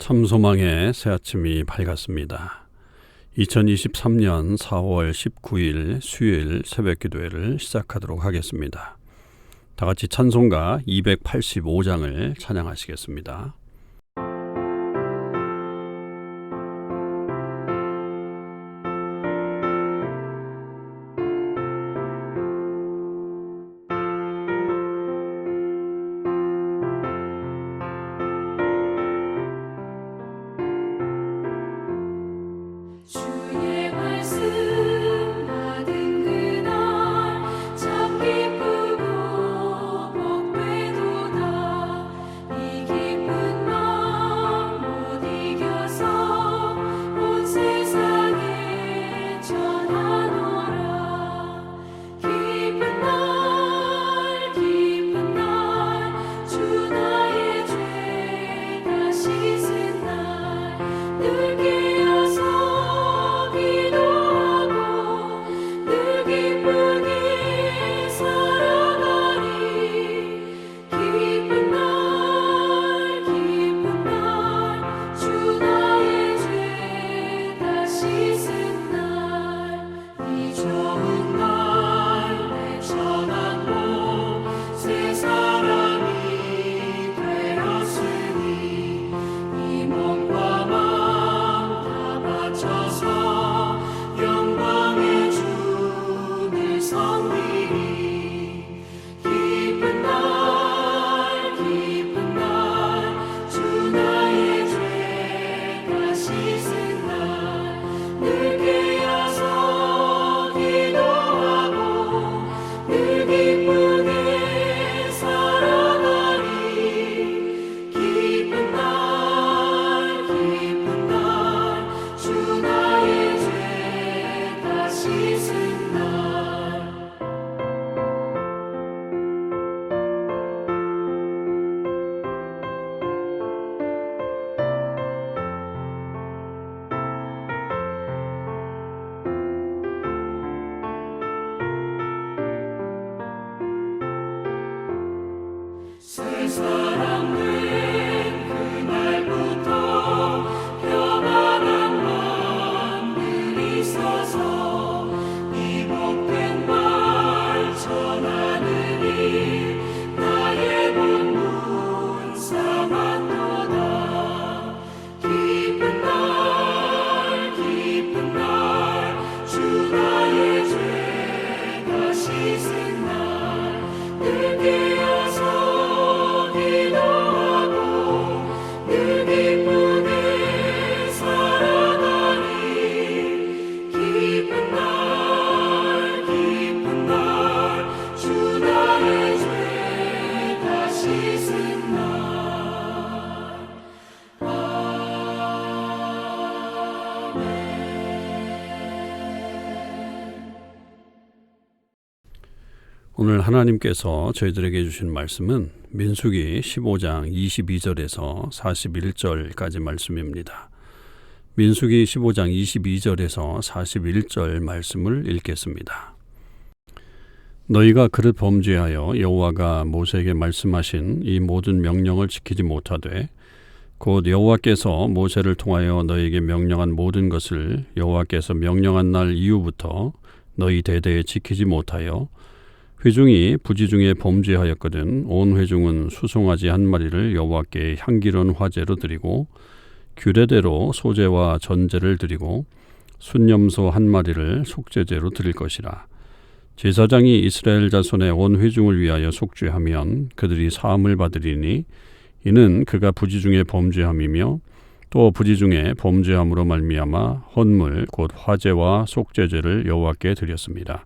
참소망의 새아침이 밝았습니다. 2023년 4월 19일 수요일 새벽기도회를 시작하도록 하겠습니다. 다같이 찬송가 285장을 찬양하시겠습니다. 오늘 하나님께서 저희들에게 주신 말씀은 민수기 15장 22절에서 41절까지 말씀입니다. 민수기 15장 22절에서 41절 말씀을 읽겠습니다. 너희가 그릇 범죄하여 여호와가 모세에게 말씀하신 이 모든 명령을 지키지 못하되 곧 여호와께서 모세를 통하여 너희에게 명령한 모든 것을 여호와께서 명령한 날 이후부터 너희 대대에 지키지 못하여 회중이 부지 중에 범죄하였거든 온 회중은 수송아지 한 마리를 여호와께 향기로운 화제로 드리고 규례대로 소제와 전제를 드리고 순염소 한 마리를 속죄제로 드릴 것이라. 제사장이 이스라엘 자손의 온 회중을 위하여 속죄하면 그들이 사함을 받으리니 이는 그가 부지 중에 범죄함이며 또 부지 중에 범죄함으로 말미암아 헌물 곧 화제와 속죄제를 여호와께 드렸습니다.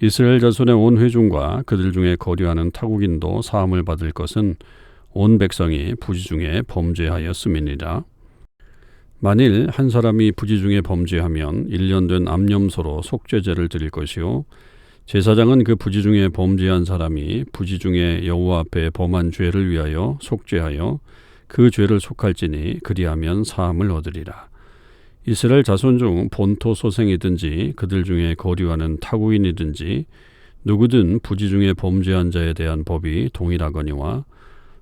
이스라엘 자손의 온 회중과 그들 중에 거류하는 타국인도 사함을 받을 것은 온 백성이 부지 중에 범죄하였음이니라. 만일 한 사람이 부지 중에 범죄하면 1년 된 암염소로 속죄제를 드릴 것이요 제사장은 그 부지 중에 범죄한 사람이 부지 중에 여호와 앞에 범한 죄를 위하여 속죄하여 그 죄를 속할지니 그리하면 사함을 얻으리라. 이스라엘 자손 중 본토 소생이든지 그들 중에 거류하는 타국인이든지 누구든 부지 중에 범죄한 자에 대한 법이 동일하거니와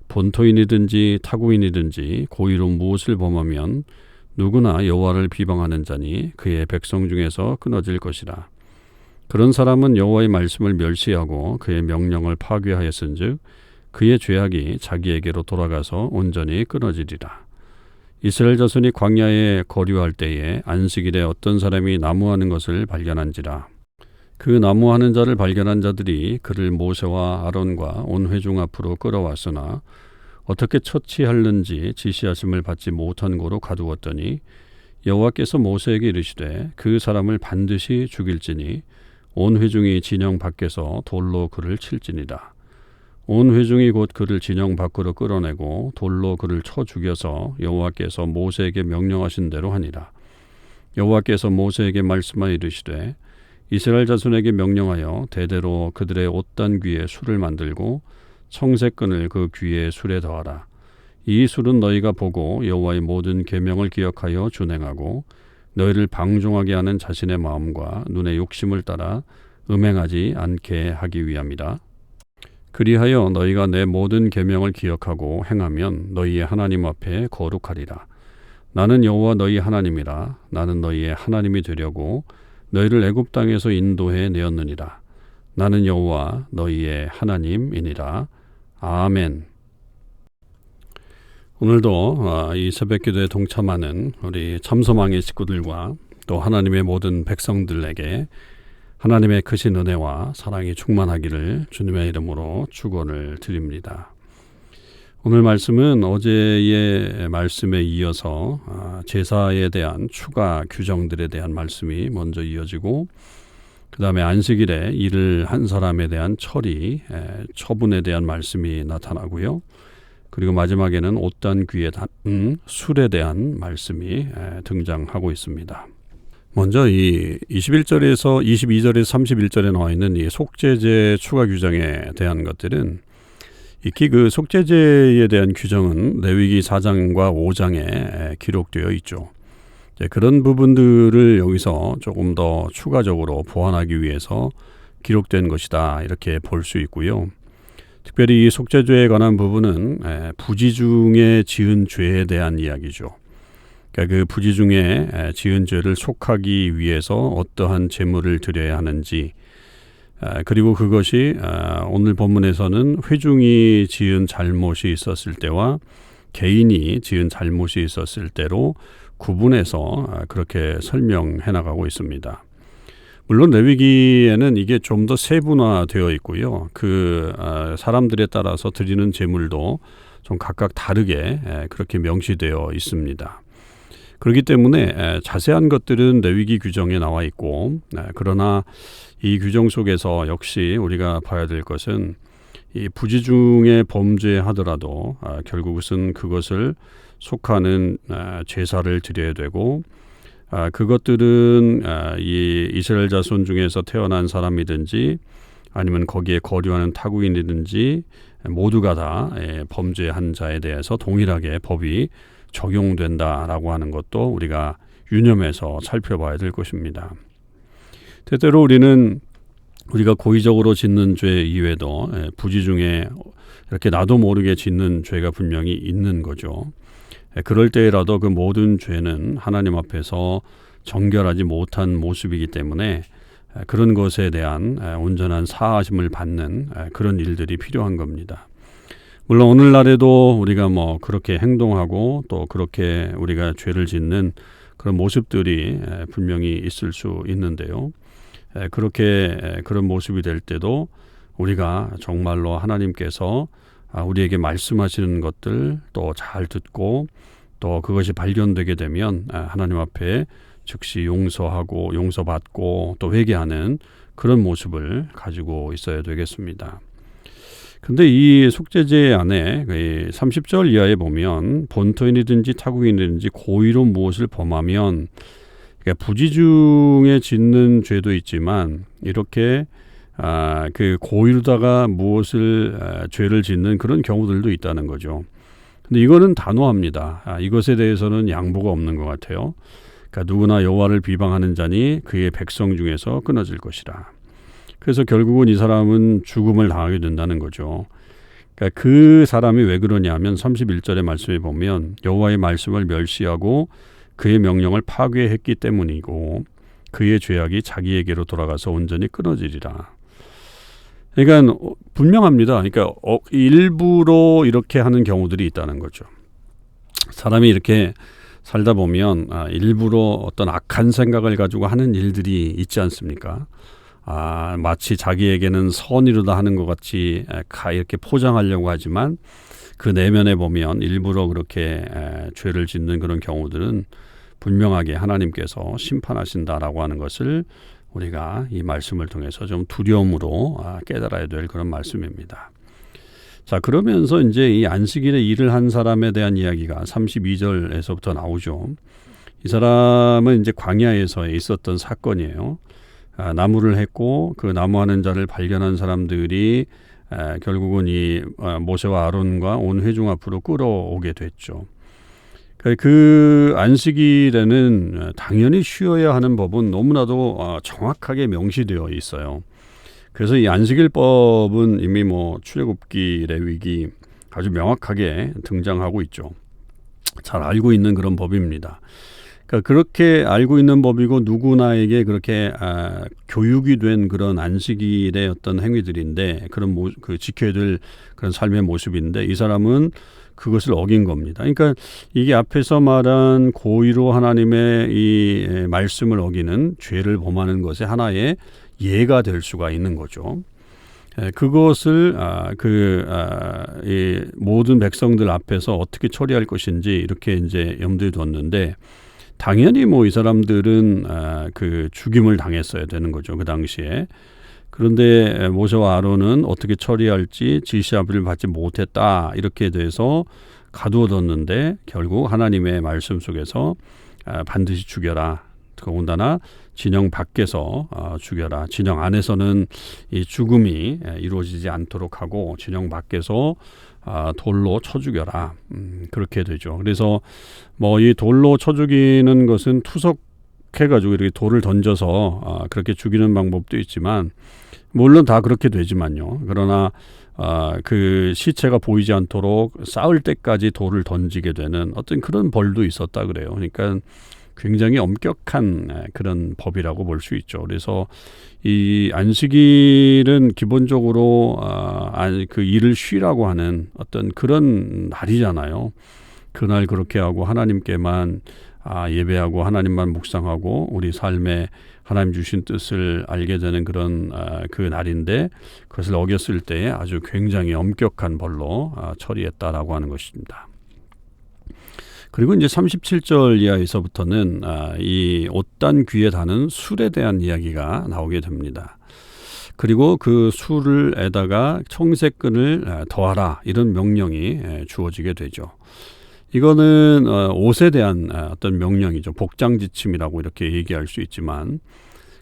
본토인이든지 타국인이든지 고의로 무엇을 범하면 누구나 여호와를 비방하는 자니 그의 백성 중에서 끊어질 것이라. 그런 사람은 여호와의 말씀을 멸시하고 그의 명령을 파괴하였은즉 그의 죄악이 자기에게로 돌아가서 온전히 끊어지리라. 이스라엘 자손이 광야에 거류할 때에 안식일에 어떤 사람이 나무하는 것을 발견한지라. 그 나무하는 자를 발견한 자들이 그를 모세와 아론과 온 회중 앞으로 끌어왔으나 어떻게 처치할는지 지시하심을 받지 못한 고로 가두었더니 여호와께서 모세에게 이르시되 그 사람을 반드시 죽일지니 온 회중이 진영 밖에서 돌로 그를 칠지니라. 온 회중이 곧 그를 진영 밖으로 끌어내고 돌로 그를 쳐 죽여서 여호와께서 모세에게 명령하신 대로 하니라. 여호와께서 모세에게 말씀하여 이르시되 이스라엘 자손에게 명령하여 대대로 그들의 옷단 귀에 술을 만들고 청색끈을 그 귀에 술에 더하라. 이 술은 너희가 보고 여호와의 모든 계명을 기억하여 준행하고 너희를 방종하게 하는 자신의 마음과 눈의 욕심을 따라 음행하지 않게 하기 위함이라. 그리하여 너희가 내 모든 계명을 기억하고 행하면 너희의 하나님 앞에 거룩하리라. 나는 여호와 너희 하나님이라. 나는 너희의 하나님이 되려고 너희를 애굽 땅에서 인도해 내었느니라. 나는 여호와 너희의 하나님이니라. 아멘. 오늘도 이 새벽기도에 동참하는 우리 참소망의 식구들과 또 하나님의 모든 백성들에게 하나님의 크신 은혜와 사랑이 충만하기를 주님의 이름으로 축원을 드립니다. 오늘 말씀은 어제의 말씀에 이어서 제사에 대한 추가 규정들에 대한 말씀이 먼저 이어지고 그 다음에 안식일에 일을 한 사람에 대한 처분에 대한 말씀이 나타나고요. 그리고 마지막에는 옷단 귀에 닿은 술에 대한 말씀이 등장하고 있습니다. 먼저 이 21절에서 22절에서 31절에 나와 있는 이 속죄제 추가 규정에 대한 것들은 익히 그 속죄제에 대한 규정은 레위기 4장과 5장에 기록되어 있죠. 그런 부분들을 여기서 조금 더 추가적으로 보완하기 위해서 기록된 것이다 이렇게 볼 수 있고요. 특별히 이 속죄죄에 관한 부분은 부지 중에 지은 죄에 대한 이야기죠. 그러니까 그 부지 중에 지은 죄를 속하기 위해서 어떠한 제물을 드려야 하는지, 그리고 그것이 오늘 본문에서는 회중이 지은 잘못이 있었을 때와 개인이 지은 잘못이 있었을 때로 구분해서 그렇게 설명해 나가고 있습니다. 물론 레위기에는 이게 좀 더 세분화되어 있고요. 그 사람들에 따라서 드리는 제물도 좀 각각 다르게 그렇게 명시되어 있습니다. 그렇기 때문에 자세한 것들은 레위기 규정에 나와 있고, 그러나 이 규정 속에서 역시 우리가 봐야 될 것은 이 부지 중에 범죄하더라도 결국은 그것을 속하는 제사를 드려야 되고, 그것들은 이 이스라엘 자손 중에서 태어난 사람이든지 아니면 거기에 거류하는 타국인이든지 모두가 다 범죄한 자에 대해서 동일하게 법이 적용된다라고 하는 것도 우리가 유념해서 살펴봐야 될 것입니다. 때때로 우리가 고의적으로 짓는 죄 이외에도 부지 중에 이렇게 나도 모르게 짓는 죄가 분명히 있는 거죠. 그럴 때라도 그 모든 죄는 하나님 앞에서 정결하지 못한 모습이기 때문에 그런 것에 대한 온전한 사하심을 받는 그런 일들이 필요한 겁니다. 물론 오늘날에도 우리가 그렇게 행동하고 또 그렇게 우리가 죄를 짓는 그런 모습들이 분명히 있을 수 있는데요. 그렇게 그런 모습이 될 때도 우리가 정말로 하나님께서 우리에게 말씀하시는 것들 또 잘 듣고 또 그것이 발견되게 되면 하나님 앞에 즉시 용서하고 용서받고 또 회개하는 그런 모습을 가지고 있어야 되겠습니다. 근데 이 속죄제 안에 30절 이하에 보면 본토인이든지 타국인이든지 고의로 무엇을 범하면, 그러니까 부지 중에 짓는 죄도 있지만 이렇게 그 고의로다가 무엇을 죄를 짓는 그런 경우들도 있다는 거죠. 근데 이거는 단호합니다. 이것에 대해서는 양보가 없는 것 같아요. 그러니까 누구나 여호와를 비방하는 자니 그의 백성 중에서 끊어질 것이라. 그래서 결국은 이 사람은 죽음을 당하게 된다는 거죠. 그러니까 그 사람이 왜 그러냐면 31절의 말씀에 보면 여호와의 말씀을 멸시하고 그의 명령을 파괴했기 때문이고 그의 죄악이 자기에게로 돌아가서 온전히 끊어지리라. 그러니까 분명합니다. 그러니까 일부러 이렇게 하는 경우들이 있다는 거죠. 사람이 이렇게 살다 보면 일부러 어떤 악한 생각을 가지고 하는 일들이 있지 않습니까? 마치 자기에게는 선의로다 하는 것 같이 이렇게 포장하려고 하지만 그 내면에 보면 일부러 그렇게 죄를 짓는 그런 경우들은 분명하게 하나님께서 심판하신다라고 하는 것을 우리가 이 말씀을 통해서 좀 두려움으로 깨달아야 될 그런 말씀입니다. 자, 그러면서 이제 이 안식일에 일을 한 사람에 대한 이야기가 32절에서부터 나오죠. 이 사람은 이제 광야에서 있었던 사건이에요. 나무를 했고 그 나무하는 자를 발견한 사람들이 결국은 이 모세와 아론과 온 회중 앞으로 끌어오게 됐죠. 그 안식일에는 당연히 쉬어야 하는 법은 너무나도 정확하게 명시되어 있어요. 그래서 이 안식일법은 이미 출애굽기, 레위기 아주 명확하게 등장하고 있죠. 잘 알고 있는 그런 법입니다. 그러니까 그렇게 알고 있는 법이고 누구나에게 그렇게 교육이 된 그런 안식일의 어떤 행위들인데 그런 그 지켜야 될 그런 삶의 모습인데 이 사람은 그것을 어긴 겁니다. 그러니까 이게 앞에서 말한 고의로 하나님의 이 말씀을 어기는 죄를 범하는 것의 하나의 예가 될 수가 있는 거죠. 그것을 이 모든 백성들 앞에서 어떻게 처리할 것인지 이렇게 이제 염두에 뒀는데 당연히 이 사람들은 그 죽임을 당했어야 되는 거죠. 그 당시에. 그런데 모세와 아론은 어떻게 처리할지 지시를 받지 못했다. 이렇게 돼서 가두어뒀는데 결국 하나님의 말씀 속에서 반드시 죽여라. 더군다나 진영 밖에서 죽여라. 진영 안에서는 이 죽음이 이루어지지 않도록 하고 진영 밖에서 돌로 쳐 죽여라. 그렇게 되죠. 그래서 이 돌로 쳐 죽이는 것은 투석해가지고 이렇게 돌을 던져서 그렇게 죽이는 방법도 있지만 물론 다 그렇게 되지만요. 그러나 그 시체가 보이지 않도록 싸울 때까지 돌을 던지게 되는 어떤 그런 벌도 있었다 그래요. 그러니까 굉장히 엄격한 그런 법이라고 볼 수 있죠. 그래서 이 안식일은 기본적으로 그 일을 쉬라고 하는 어떤 그런 날이잖아요. 그날 그렇게 하고 하나님께만 예배하고 하나님만 묵상하고 우리 삶에 하나님 주신 뜻을 알게 되는 그런 그 날인데 그것을 어겼을 때 아주 굉장히 엄격한 벌로 처리했다라고 하는 것입니다. 그리고 이제 37절 이하에서부터는 이 옷단 귀에 다는 술에 대한 이야기가 나오게 됩니다. 그리고 그 술에다가 청색근을 더하라 이런 명령이 주어지게 되죠. 이거는 옷에 대한 어떤 명령이죠. 복장지침이라고 이렇게 얘기할 수 있지만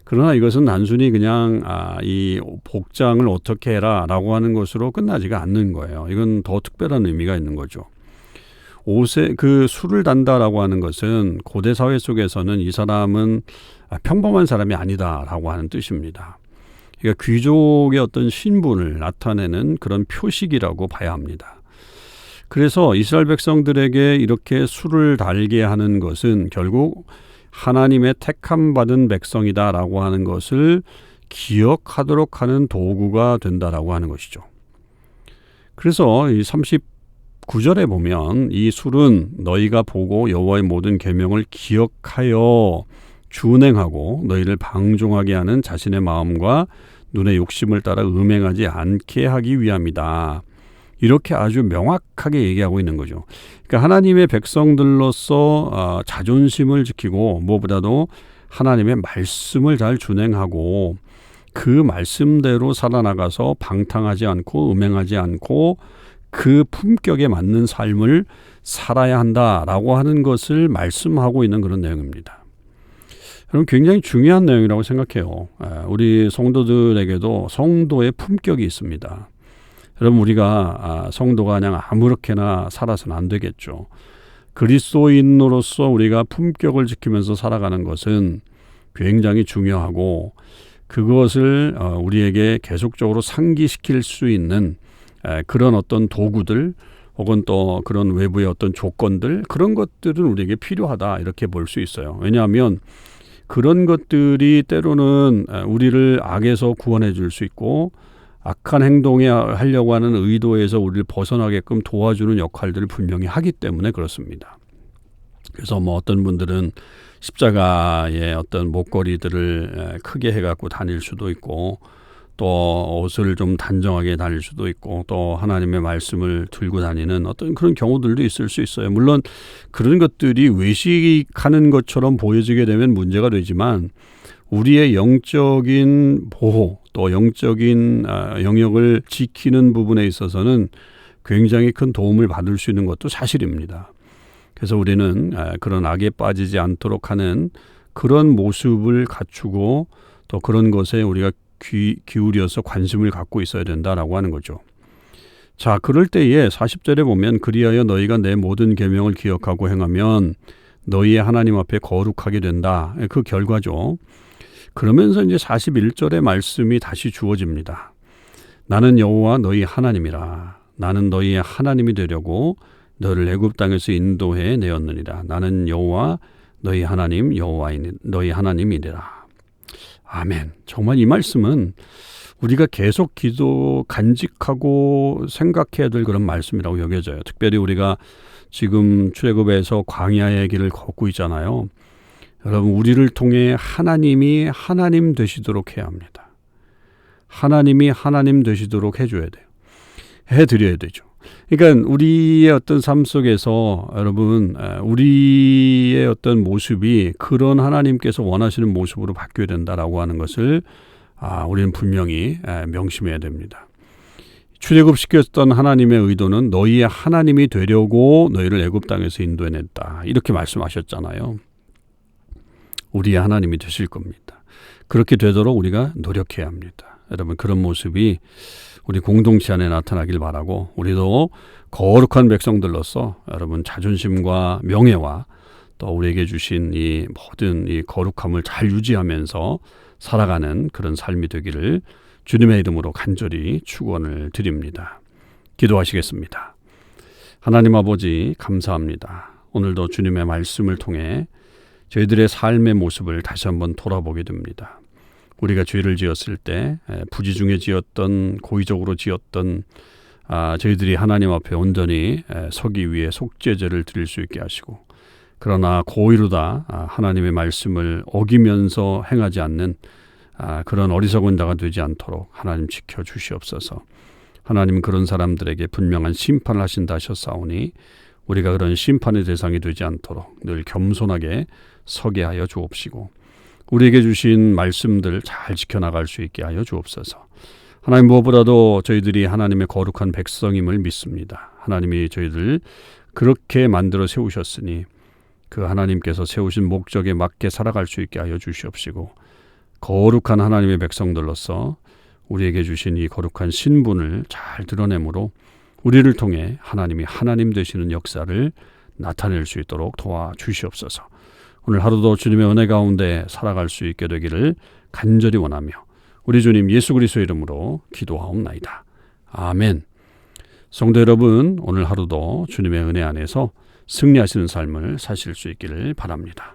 그러나 이것은 단순히 그냥 이 복장을 어떻게 해라라고 하는 것으로 끝나지가 않는 거예요. 이건 더 특별한 의미가 있는 거죠. 옷에 그 술을 단다라고 하는 것은 고대 사회 속에서는 이 사람은 평범한 사람이 아니다라고 하는 뜻입니다. 그러니까 귀족의 어떤 신분을 나타내는 그런 표식이라고 봐야 합니다. 그래서 이스라엘 백성들에게 이렇게 술을 달게 하는 것은 결국 하나님의 택함 받은 백성이다라고 하는 것을 기억하도록 하는 도구가 된다라고 하는 것이죠. 그래서 이 39절에 보면 이 술은 너희가 보고 여호와의 모든 계명을 기억하여 준행하고 너희를 방종하게 하는 자신의 마음과 눈의 욕심을 따라 음행하지 않게 하기 위함이다. 이렇게 아주 명확하게 얘기하고 있는 거죠. 그러니까 하나님의 백성들로서 자존심을 지키고 무엇보다도 하나님의 말씀을 잘 준행하고 그 말씀대로 살아나가서 방탕하지 않고 음행하지 않고 그 품격에 맞는 삶을 살아야 한다라고 하는 것을 말씀하고 있는 그런 내용입니다. 여러분 굉장히 중요한 내용이라고 생각해요. 우리 성도들에게도 성도의 품격이 있습니다. 여러분 우리가 성도가 그냥 아무렇게나 살아서는 안 되겠죠. 그리스도인으로서 우리가 품격을 지키면서 살아가는 것은 굉장히 중요하고 그것을 우리에게 계속적으로 상기시킬 수 있는 그런 어떤 도구들 혹은 또 그런 외부의 어떤 조건들, 그런 것들은 우리에게 필요하다 이렇게 볼 수 있어요. 왜냐하면 그런 것들이 때로는 우리를 악에서 구원해 줄 수 있고 악한 행동에 하려고 하는 의도에서 우리를 벗어나게끔 도와주는 역할들을 분명히 하기 때문에 그렇습니다. 그래서 뭐 어떤 분들은 십자가의 어떤 목걸이들을 크게 해갖고 다닐 수도 있고, 또 옷을 좀 단정하게 다닐 수도 있고, 또 하나님의 말씀을 들고 다니는 어떤 그런 경우들도 있을 수 있어요. 물론 그런 것들이 외식하는 것처럼 보여지게 되면 문제가 되지만 우리의 영적인 보호 또 영적인 영역을 지키는 부분에 있어서는 굉장히 큰 도움을 받을 수 있는 것도 사실입니다. 그래서 우리는 그런 악에 빠지지 않도록 하는 그런 모습을 갖추고 또 그런 것에 우리가 기울여서 관심을 갖고 있어야 된다라고 하는 거죠. 자, 그럴 때에 40절에 보면 그리하여 너희가 내 모든 계명을 기억하고 행하면 너희의 하나님 앞에 거룩하게 된다. 그 결과죠. 그러면서 이제 41절의 말씀이 다시 주어집니다. 나는 여호와 너희 하나님이라. 나는 너희의 하나님이 되려고 너를 애굽 땅에서 인도해 내었느니라. 나는 여호와 너희 하나님 너희 하나님이니라. 아멘. 정말 이 말씀은 우리가 계속 간직하고 생각해야 될 그런 말씀이라고 여겨져요. 특별히 우리가 지금 출애굽에서 광야의 길을 걷고 있잖아요. 여러분, 우리를 통해 하나님이 하나님 되시도록 해야 합니다. 하나님이 하나님 되시도록 해줘야 돼요. 해드려야 되죠. 그러니까 우리의 어떤 삶 속에서 여러분, 우리의 어떤 모습이 그런 하나님께서 원하시는 모습으로 바뀌어야 된다라고 하는 것을 우리는 분명히 명심해야 됩니다. 출애굽시켰던 하나님의 의도는 너희의 하나님이 되려고 너희를 애굽 땅에서 인도해냈다. 이렇게 말씀하셨잖아요. 우리의 하나님이 되실 겁니다. 그렇게 되도록 우리가 노력해야 합니다. 여러분, 그런 모습이 우리 공동체 안에 나타나길 바라고, 우리도 거룩한 백성들로서 여러분 자존심과 명예와 또 우리에게 주신 이 모든 이 거룩함을 잘 유지하면서 살아가는 그런 삶이 되기를 주님의 이름으로 간절히 축원을 드립니다. 기도하시겠습니다. 하나님 아버지, 감사합니다. 오늘도 주님의 말씀을 통해 저희들의 삶의 모습을 다시 한번 돌아보게 됩니다. 우리가 죄를 지었을 때 부지중에 지었던, 고의적으로 지었던 저희들이 하나님 앞에 온전히 서기 위해 속죄제를 드릴 수 있게 하시고, 그러나 고의로 다 하나님의 말씀을 어기면서 행하지 않는 그런 어리석은 자가 되지 않도록 하나님 지켜주시옵소서. 하나님, 그런 사람들에게 분명한 심판을 하신다 하셨사오니 우리가 그런 심판의 대상이 되지 않도록 늘 겸손하게 서게 하여 주옵시고, 우리에게 주신 말씀들 잘 지켜나갈 수 있게 하여 주옵소서. 하나님, 무엇보다도 저희들이 하나님의 거룩한 백성임을 믿습니다. 하나님이 저희들 그렇게 만들어 세우셨으니 그 하나님께서 세우신 목적에 맞게 살아갈 수 있게 하여 주시옵시고, 거룩한 하나님의 백성들로서 우리에게 주신 이 거룩한 신분을 잘 드러내므로 우리를 통해 하나님이 하나님 되시는 역사를 나타낼 수 있도록 도와주시옵소서. 오늘 하루도 주님의 은혜 가운데 살아갈 수 있게 되기를 간절히 원하며 우리 주님 예수 그리스도의 이름으로 기도하옵나이다. 아멘. 성도 여러분, 오늘 하루도 주님의 은혜 안에서 승리하시는 삶을 사실 수 있기를 바랍니다.